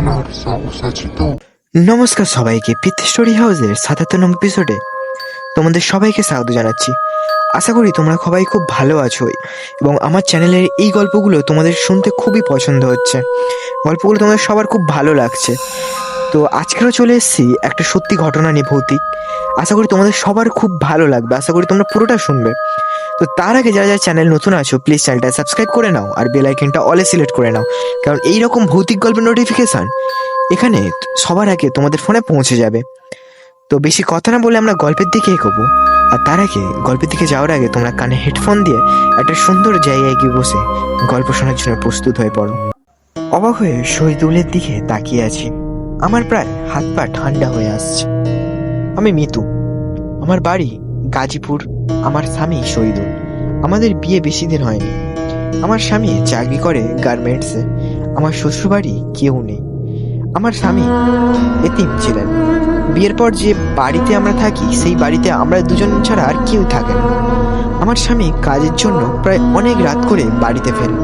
বলার সাহস আছে তো? নমস্কার সবাইকে, পিথ স্টোরি হাউসের ৭৭ এপিসোডে তোমাদের সবাইকে স্বাগত জানাচ্ছি। আশা করি তোমরা সবাই খুব ভালো আছো এবং আমার চ্যানেলের এই গল্পগুলো তোমাদের শুনতে খুবই পছন্দ হচ্ছে। গল্পগুলো তোমাদের সবার খুব ভালো লাগছে। তো আজকেও চলে এসেছি একটা সত্যি ঘটনা নিয়ে, ভৌতিক। আশা করি তোমাদের সবার খুব ভালো লাগবে, আশা করি তোমরা পুরোটা শুনবে। তো তার আগে যারা যারা চ্যানেল নতুন আছো, প্লিজ চ্যানেলটা সাবস্ক্রাইব করে নাও আর বেল আইকনটা অলে সিলেক্ট করে নাও, কারণ এইরকম ভৌতিক গল্পের নোটিফিকেশান এখানে সবার আগে তোমাদের ফোনে পৌঁছে যাবে। তো বেশি কথা না বলে আমরা গল্পের দিকে এগোবো। আর তার আগে, গল্পের দিকে যাওয়ার আগে তোমরা কানে হেডফোন দিয়ে একটা সুন্দর জায়গায় গিয়ে বসে গল্প শোনার জন্য প্রস্তুত হয়ে পড়ো। অবাক হয়ে শহীদুলের দিকে তাকিয়ে আছি। আমার প্রায় হাত পা ঠান্ডা হয়ে আসছে। আমি মিতু, আমার বাড়ি গাজীপুর, আমার স্বামী শহীদুল। আমাদের বিয়ে বেশি দিন হয়নি। আমার স্বামী চাকরি করে গার্মেন্টসে। আমার শ্বশুরবাড়ি কেউ নেই। আমার স্বামী এতিম ছিলেন। বিয়ের পর যে বাড়িতে আমরা থাকি সেই বাড়িতে আমরা দুজন ছাড়া আর কেউ থাকে না। আমার স্বামী কাজের জন্য প্রায় অনেক রাত করে বাড়িতে ফেরে।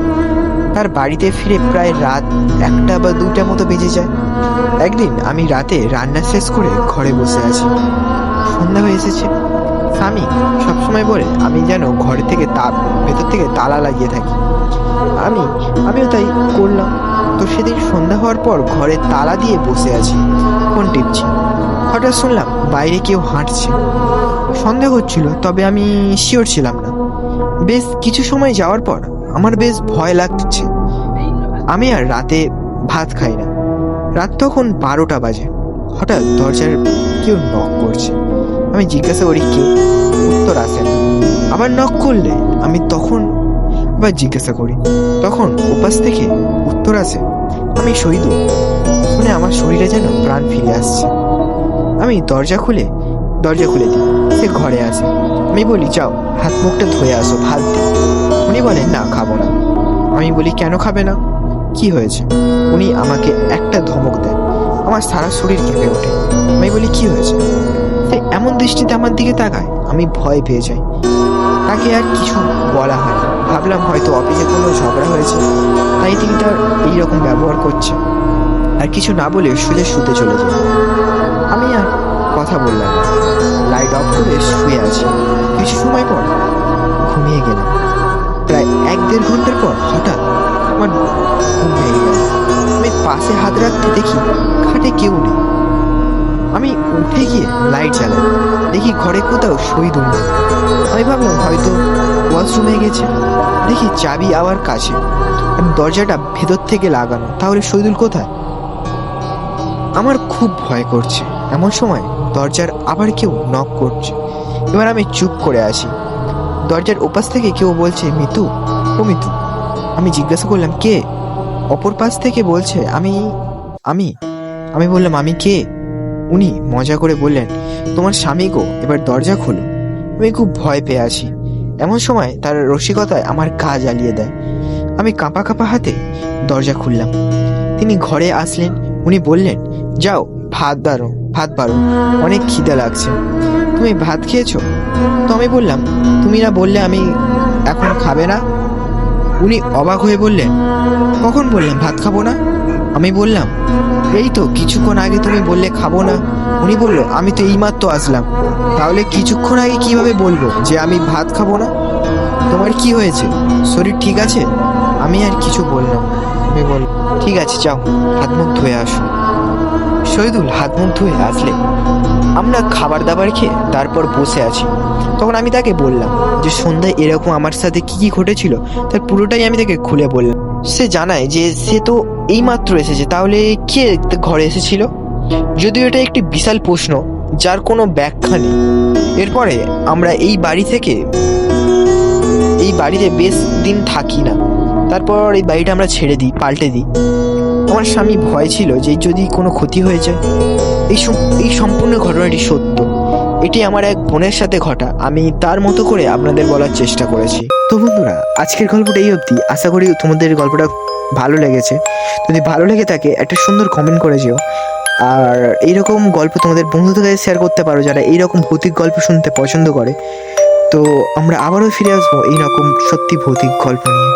তার বাড়িতে ফিরে প্রায় রাত 1টা বা 2টা মতো বেজে যায়। একদিন আমি রাতে রান্না শেষ করে ঘরে বসে আছি। সন্ধ্যা হয়ে এসেছে। স্বামী সবসময় বলে আমি যেন ঘরে থেকে ভেতর থেকে তালা লাগিয়ে থাকি। আমিও তাই করলাম। তো সেদিন সন্ধ্যা হওয়ার পর ঘরে তালা দিয়ে বসে আছি, ফোন টিপছি। হঠাৎ শুনলাম বাইরে কেউ হাঁটছে। সন্দেহ হচ্ছিল, তবে আমি শিওর ছিলাম না। বেশ কিছু সময় যাওয়ার পর আমার বেশ ভয় লাগছে। আমি আর রাতে ভাত খাই না। রাত তখন 12টা বাজে। হঠাৎ দরজার কেউ নক করছে। আমি জিজ্ঞাসা করি কে। উত্তর আসে না। আবার নক করলে আমি তখন আবার জিজ্ঞাসা করি। তখন উপাস থেকে উত্তর আসে, আমি শহীদুল। শুনে আমার শরীরে যেন প্রাণ ফিরে আসছে। আমি দরজা খুলে দিই। সে ঘরে আসে। আমি বলি যাও হাত মুখটা ধুয়ে আসো, ভাত দিই। উনি বলেন না, খাবো না। আমি বলি কেন খাবে না, কি হয়েছে? উনি আমাকে একটা ধমক দেন। আমার সারা শরীর কেঁপে ওঠে। আমি বলি কি হয়েছে? সে এমন দৃষ্টিতে আমার দিকে তাকায়, আমি ভয় পেয়ে যাই। তাকে আর কিছু বলা হয় না। ভাবলাম হয়তো অফিসে কোনো ঝগড়া হয়েছে, তাই তিনি তার এইরকম ব্যবহার করছে। আর কিছু না বলে শুয়ে শুতে চলে যায়। আমি আর কথা বললাম না। লাইট অফ করে শুয়ে আছি। কিছু সময় পর ঘুমিয়ে গেলাম। প্রায় 1-1.5 ঘন্টার পর হঠাৎ আমার ঘুম ভেঙে গেল। আমি পাশে হাত রাখতে দেখি খাটে কেউ নেই। আমি উঠে গিয়ে লাইট জ্বালাই। দেখি ঘরে কোথাও শহীদুল নেই। আমি ভাবলাম হয়তো ওয়াশরুমে গেছে। দেখি চাবি আবার কাছে, দরজাটা ভেতর থেকে লাগানো। তাহলে শহীদুল কোথায়? আমার খুব ভয় করছে। এমন সময় দরজার আবার কেউ নক করছে। এবার আমি চুপ করে আছি। দরজার ওপাশ থেকে কেউ বলছে মিতু, ও মিতু। আমি জিজ্ঞাসা করলাম কে? অপর পাশ থেকে বলছে আমি আমি আমি বললাম আমি কে? উনি মজা করে বললেন তোমার স্বামী গো, এবার দরজা খোলো। আমি খুব ভয় পেয়ে আছি। এমন সময় তার রসিকতায় আমার গা জ্বালিয়ে দেয়। আমি কাঁপা কাঁপা হাতে দরজা খুললাম। তিনি ঘরে আসলেন। উনি বললেন যাও ভাত বাড়ো, অনেক খিদে লাগছে। তুমি ভাত খেয়েছো? তো আমি বললাম তুমি না বললে আমি এখন খাবে না? উনি অবাক হয়ে বললেন কখন বললাম ভাত খাবো না? আমি বললাম এই তো কিছুক্ষণ আগে তুমি বললে খাবো না। উনি বলল আমি তো এইমাত্র আসলাম। তাহলে কিছুক্ষণ আগে কিভাবে বলবো যে আমি ভাত খাবো না? তোমার কি হয়েছে, শরীর ঠিক আছে? আমি আর কিছু বললাম। আমি বল ঠিক আছে যাও হাত মুখ ধুয়ে আসো। শহীদুল হাত মুখ ধুয়ে আসলে আমরা খাবার দাবার খেয়ে তারপর বসে আছি। তখন আমি তাকে বললাম যে সন্ধ্যায় এরকম আমার সাথে কি কি ঘটেছিল তার পুরোটাই আমি তাকে খুলে বললাম। সে জানায় যে সে তো এইমাত্র এসেছে, তাহলে কে ঘরে এসেছিল? যদিও এটা একটি বিশাল প্রশ্ন যার কোনো ব্যাখ্যা নেই। এরপরে আমরা এই বাড়িতে বেশ দিন থাকি না। তারপর এই বাড়িটা আমরা ছেড়ে দিই, পাল্টে দিই। আমার স্বামী ভয় ছিল যে যদি কোনো ক্ষতি হয়ে যায়। এই সম্পূর্ণ ঘটনাটি সত্য। এটি আমার এক বোনের সাথে ঘটা। আমি তার মতো করে আপনাদের বলার চেষ্টা করেছি। তো বন্ধুরা, আজকের গল্পটা এই অবধি। আশা করি তোমাদের গল্পটা ভালো লেগেছে। যদি ভালো লেগে থাকে একটা সুন্দর কমেন্ট করে যেও। আর এইরকম গল্প তোমাদের বন্ধুদের কাছে শেয়ার করতে পারো যারা এইরকম ভৌতিক গল্প শুনতে পছন্দ করে। তো আমরা আবারও ফিরে আসবো এইরকম সত্যি ভৌতিক গল্প নিয়ে।